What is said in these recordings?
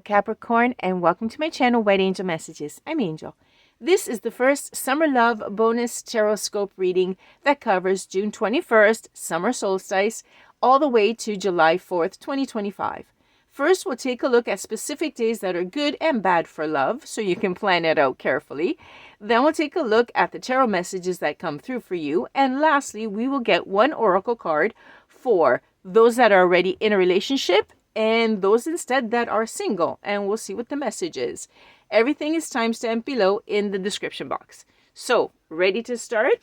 Capricorn, and welcome to my channel, White Angel Messages. I'm Angel. This is the first Summer Love bonus Tarotscope reading that covers June 21st, summer solstice, all the way to July 4th, 2025. First, we'll take a look at specific days that are good and bad for love, so you can plan it out carefully. Then we'll take a look at the tarot messages that come through for you. And lastly, we will get one oracle card for those that are already in a relationship and those instead that are single, and we'll see what the message is. Everything is timestamped below in the description box. So, ready to start?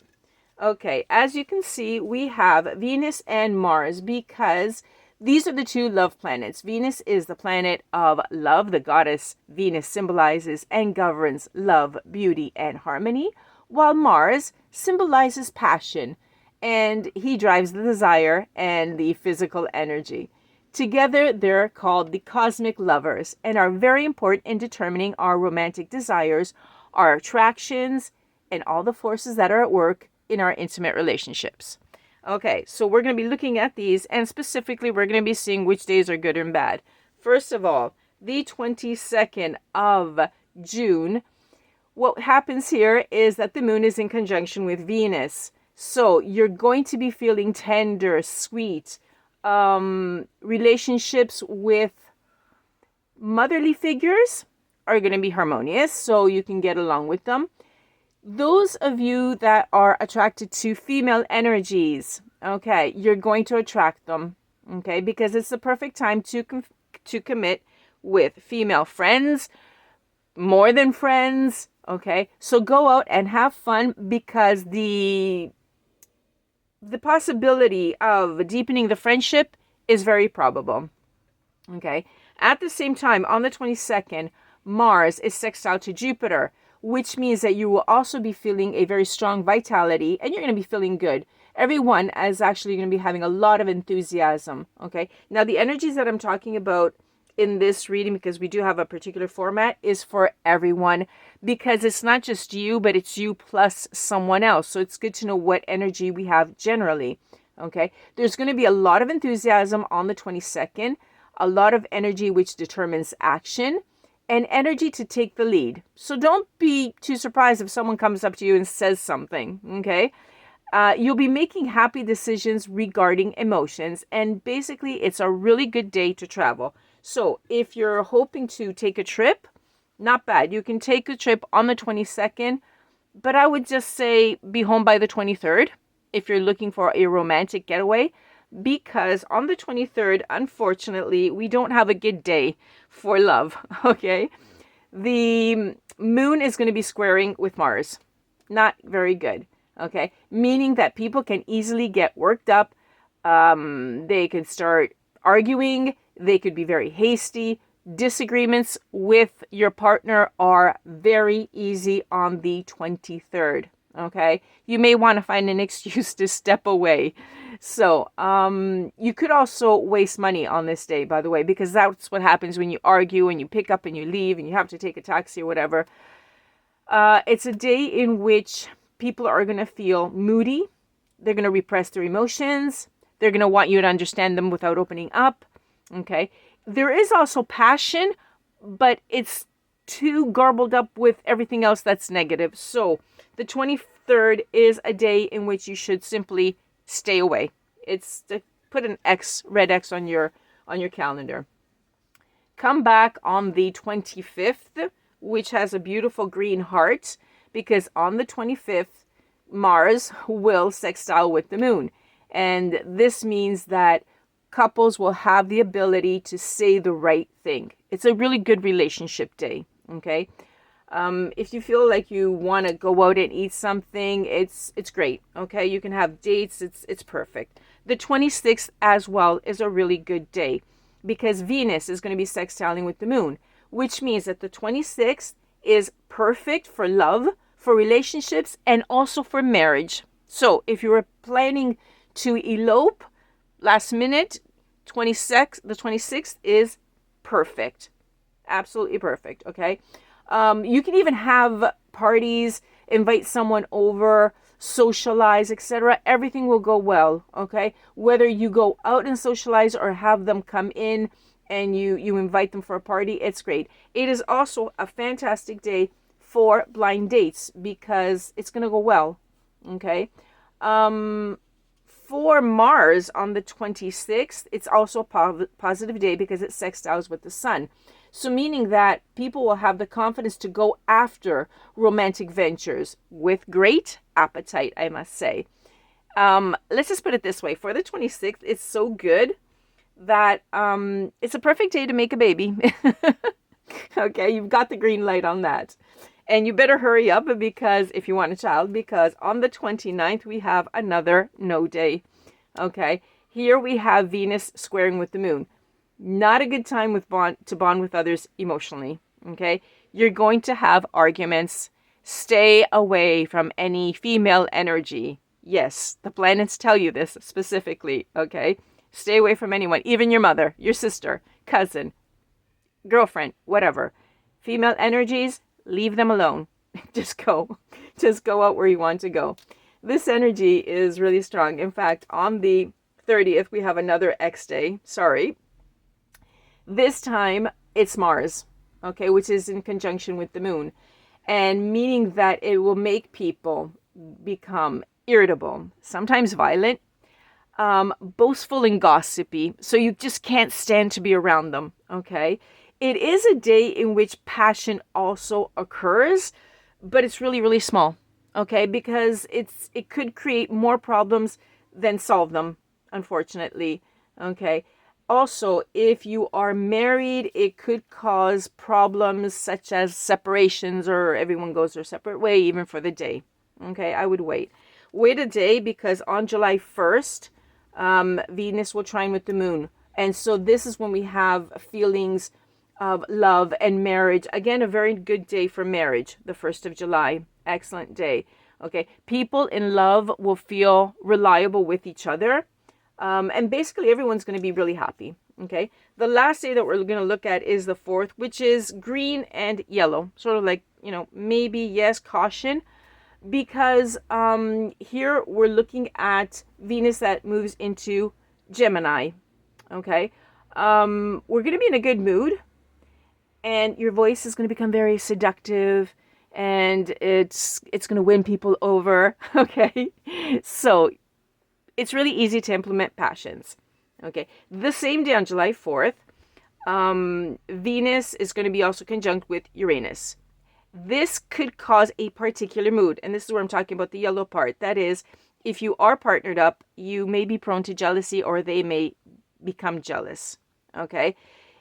Okay, as you can see, we have Venus and Mars because these are the two love planets. Venus is the planet of love. The goddess Venus symbolizes and governs love, beauty, and harmony, while Mars symbolizes passion, and he drives the desire and the physical energy. Together, they're called the cosmic lovers and are very important in determining our romantic desires, our attractions, and all the forces that are at work in our intimate relationships. Okay, so we're going to be looking at these, and specifically, we're going to be seeing which days are good and bad. First of all, the 22nd of June, what happens here is that the moon is in conjunction with Venus. So you're going to be feeling tender, sweet, relationships with motherly figures are going to be harmonious, so you can get along with them. Those of you that are attracted to female energies, okay, you're going to attract them, okay, because it's the perfect time to commit with female friends, more than friends, okay. So go out and have fun because the possibility of deepening the friendship is very probable. Okay. At the same time, on the 22nd, Mars is sextile to Jupiter, which means that you will also be feeling a very strong vitality and you're going to be feeling good. Everyone is actually going to be having a lot of enthusiasm. Okay. Now, the energies that I'm talking about in this reading, because we do have a particular format, is for everyone, because it's not just you, but it's you plus someone else. So it's good to know what energy we have generally. Okay. There's going to be a lot of enthusiasm on the 22nd, a lot of energy which determines action, and energy to take the lead. So don't be too surprised if someone comes up to you and says something. Okay. You'll be making happy decisions regarding emotions, and basically it's a really good day to travel. So if you're hoping to take a trip, not bad. You can take a trip on the 22nd, but I would just say be home by the 23rd if you're looking for a romantic getaway, because on the 23rd, unfortunately, we don't have a good day for love, okay? The moon is going to be squaring with Mars. Not very good, okay? Meaning that people can easily get worked up. They could start arguing. They could be very hasty. Disagreements with your partner are very easy on the 23rd, okay? You may want to find an excuse to step away. So, you could also waste money on this day, by the way, because that's what happens when you argue and you pick up and you leave and you have to take a taxi or whatever. It's a day in which people are going to feel moody. They're going to repress their emotions. They're going to want you to understand them without opening up. Okay. There is also passion, but it's too garbled up with everything else that's negative. So the 23rd is a day in which you should simply stay away. It's to put an red X on your calendar. Come back on the 25th, which has a beautiful green heart, because on the 25th, Mars will sextile with the moon. And this means that couples will have the ability to say the right thing. It's a really good relationship day, okay? If you feel like you want to go out and eat something, it's great, okay? You can have dates, it's perfect. The 26th as well is a really good day because Venus is going to be sextiling with the moon, which means that the 26th is perfect for love, for relationships, and also for marriage. So if you were planning to elope, last minute, the 26th is perfect. Absolutely perfect, okay? You can even have parties, invite someone over, socialize, etc. Everything will go well, okay? Whether you go out and socialize or have them come in and you invite them for a party, it's great. It is also a fantastic day for blind dates because it's going to go well. Okay. For Mars on the 26th, it's also a positive day because it sextiles with the sun. So meaning that people will have the confidence to go after romantic ventures with great appetite, I must say. Let's just put it this way. For the 26th, it's so good that it's a perfect day to make a baby. Okay, you've got the green light on that. And you better hurry up because if you want a child, because on the 29th, we have another no day. Okay, here we have Venus squaring with the moon. Not a good time to bond with others emotionally. Okay, you're going to have arguments. Stay away from any female energy. Yes, the planets tell you this specifically. Okay, stay away from anyone, even your mother, your sister, cousin, girlfriend, whatever. Female energies, leave them alone. Just go out where you want to go. This energy is really strong. In fact, on the 30th, we have another X day. Sorry. This time it's Mars, okay, which is in conjunction with the moon, and meaning that it will make people become irritable, sometimes violent, boastful and gossipy. So you just can't stand to be around them, okay? It is a day in which passion also occurs, but it's really, really small, okay? Because it could create more problems than solve them, unfortunately, okay? Also, if you are married, it could cause problems such as separations or everyone goes their separate way, even for the day. Okay, I would wait. Wait a day because on July 1st, Venus will trine with the moon. And so this is when we have feelings of love and marriage. Again, a very good day for marriage, the 1st of July. Excellent day. Okay, people in love will feel reliable with each other. And basically everyone's going to be really happy. Okay. The last day that we're going to look at is the 4th, which is green and yellow. Sort of like, maybe, yes, caution. Because here we're looking at Venus that moves into Gemini. Okay. We're going to be in a good mood. And your voice is going to become very seductive. And it's going to win people over. Okay. So it's really easy to implement passions. Okay. The same day on July 4th, Venus is going to be also conjunct with Uranus. This could cause a particular mood. And this is where I'm talking about the yellow part. That is, if you are partnered up, you may be prone to jealousy or they may become jealous. Okay.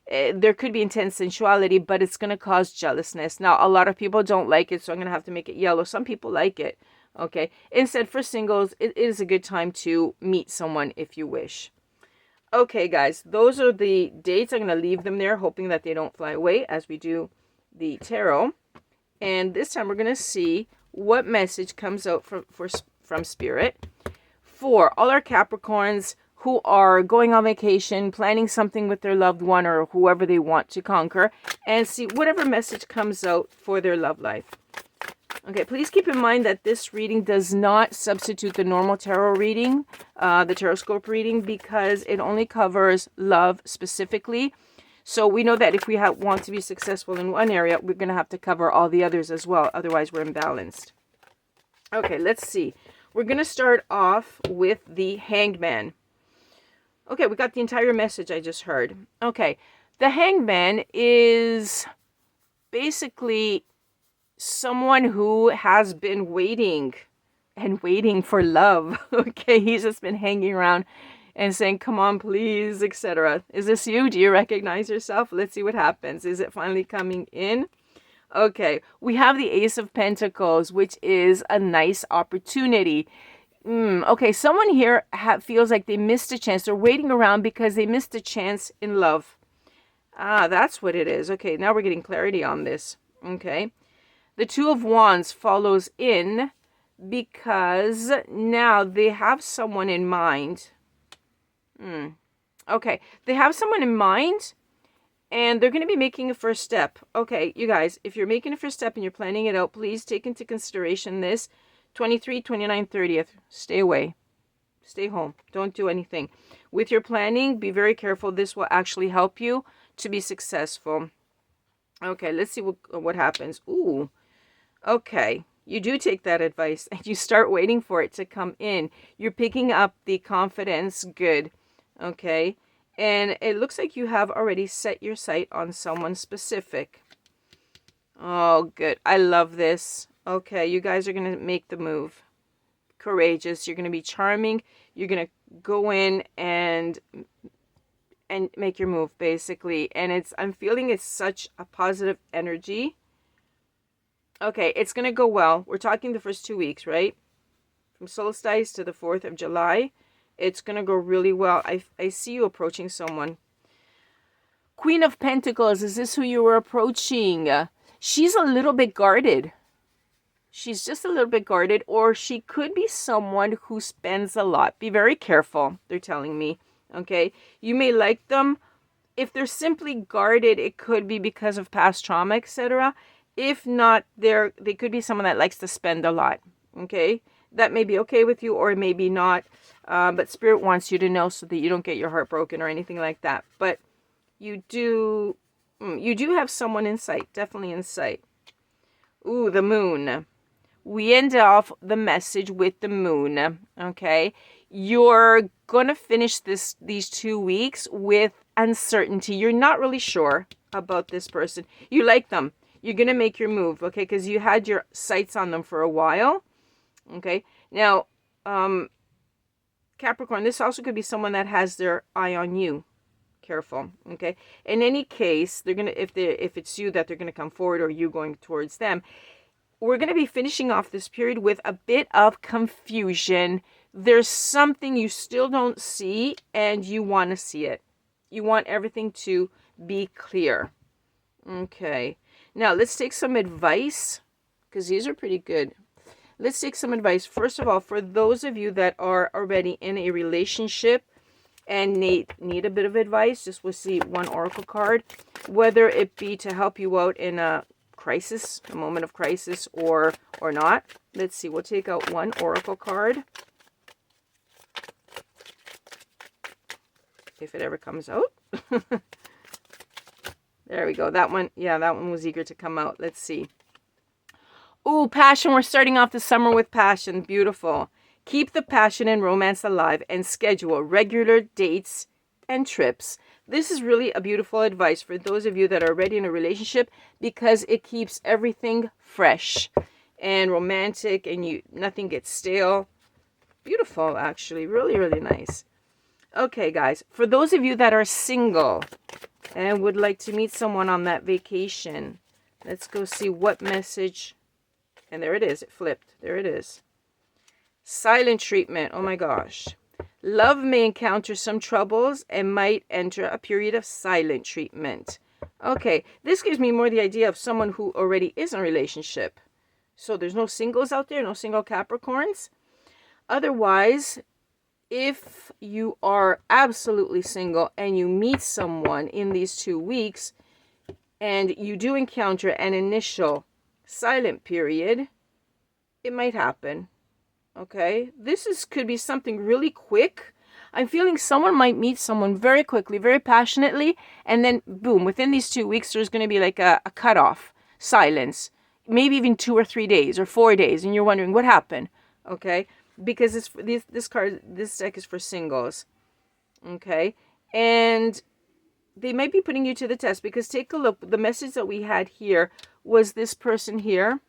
There could be intense sensuality, but it's going to cause jealousness. Now, a lot of people don't like it, so I'm going to have to make it yellow. Some people like it. Okay. Instead, for singles, it is a good time to meet someone if you wish. Okay, guys, those are the dates. I'm going to leave them there, hoping that they don't fly away as we do the tarot. And this time we're going to see what message comes out from Spirit for all our Capricorns who are going on vacation, planning something with their loved one or whoever they want to conquer, and see whatever message comes out for their love life. Okay, please keep in mind that this reading does not substitute the normal tarot reading, the Tarotscope reading, because it only covers love specifically. So we know that if we want to be successful in one area, we're going to have to cover all the others as well. Otherwise, we're imbalanced. Okay, let's see. We're going to start off with the Hanged Man. Okay, we got the entire message I just heard. Okay, the Hanged Man is basically someone who has been waiting for love. Okay, he's just been hanging around and saying, come on, please, etc. Is this you? Do you recognize yourself? Let's see what happens. Is it finally coming in? Okay, we have the Ace of Pentacles, which is a nice opportunity. Okay, someone here feels like they missed a chance. They're waiting around because they missed a chance in love. Ah, that's what it is. Okay, now we're getting clarity on this. Okay. The Two of Wands follows in because now they have someone in mind. Okay, they have someone in mind and they're going to be making a first step. Okay, you guys, if you're making a first step and you're planning it out, please take into consideration this 23, 29, 30th. Stay away. Stay home. Don't do anything. with your planning, be very careful. This will actually help you to be successful. Okay, let's see what happens. Ooh, okay. You do take that advice and you start waiting for it to come in. You're picking up the confidence. Good. Okay. And it looks like you have already set your sight on someone specific. Oh, good. I love this. Okay, you guys are going to make the move. Courageous. You're going to be charming. You're going to go in and make your move, basically. And I'm feeling it's such a positive energy. Okay, it's going to go well. We're talking the first 2 weeks, right? From solstice to the 4th of July. It's going to go really well. I see you approaching someone. Queen of Pentacles, is this who you were approaching? She's a little bit guarded. She's just a little bit guarded, or she could be someone who spends a lot. Be very careful, they're telling me. Okay, you may like them. If they're simply guarded, it could be because of past trauma, etc. If not, they could be someone that likes to spend a lot. Okay, that may be okay with you, or maybe not. But Spirit wants you to know so that you don't get your heart broken or anything like that. But you do have someone in sight, definitely in sight. Ooh, the moon. We end off the message with the moon. Okay, you're gonna finish these 2 weeks with uncertainty. You're not really sure about this person. You like them. You're gonna make your move, okay? Because you had your sights on them for a while. Okay, now, Capricorn, this also could be someone that has their eye on you. Careful, okay? In any case, they're gonna, if it's you that they're gonna come forward, or you going towards them. We're gonna be finishing off this period with a bit of confusion. There's something you still don't see, and you want to see it. You want everything to be clear. Okay. Now, let's take some advice, because these are pretty good. Let's take some advice. First of all, for those of you that are already in a relationship and need a bit of advice, just we'll see one oracle card, whether it be to help you out in a crisis, a moment of crisis, or not. Let's see. We'll take out one oracle card. If it ever comes out. There we go. That one, yeah, that one was eager to come out. Let's see. Ooh, passion. We're starting off the summer with passion. Beautiful. Keep the passion and romance alive and schedule regular dates and trips. This is really a beautiful advice for those of you that are already in a relationship, because it keeps everything fresh and romantic, and nothing gets stale. Beautiful, actually. Really, really nice. Okay, guys. For those of you that are single and would like to meet someone on that vacation, let's go see what message. And there it is. It flipped. There it is. Silent treatment. Oh my gosh. Love may encounter some troubles and might enter a period of silent treatment. Okay, this gives me more the idea of someone who already is in a relationship. So there's no singles out there, no single Capricorns. Otherwise, if you are absolutely single and you meet someone in these 2 weeks and you do encounter an initial silent period, it might happen. Okay, could be something really quick. I'm feeling someone might meet someone very quickly, very passionately, and then boom, within these 2 weeks, there's going to be like a cutoff, silence, maybe even 2 or 3 days or 4 days, and you're wondering what happened. Okay, because this deck is for singles. Okay, and they might be putting you to the test, because take a look. The message that we had here was this person here,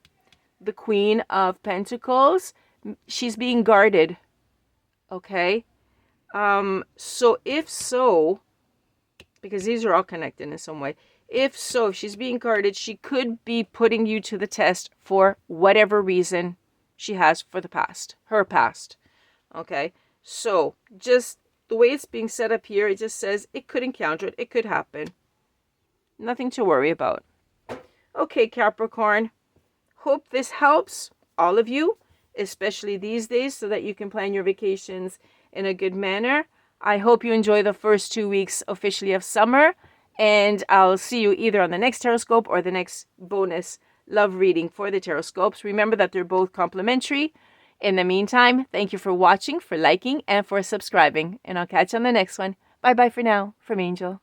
the Queen of Pentacles. She's being guarded. Okay. So if so, because these are all connected in some way, if she's being guarded, she could be putting you to the test for whatever reason she has for her past. Okay. So just the way it's being set up here, it just says it could encounter it. It could happen. Nothing to worry about. Okay, Capricorn. Hope this helps all of you, especially these days, so that you can plan your vacations in a good manner. I hope you enjoy the first 2 weeks officially of summer, and I'll see you either on the next Tarotscope or the next bonus love reading for the Tarotscopes. Remember that they're both complimentary. In the meantime, thank you for watching, for liking, and for subscribing. And I'll catch you on the next one. Bye-bye for now from Angel.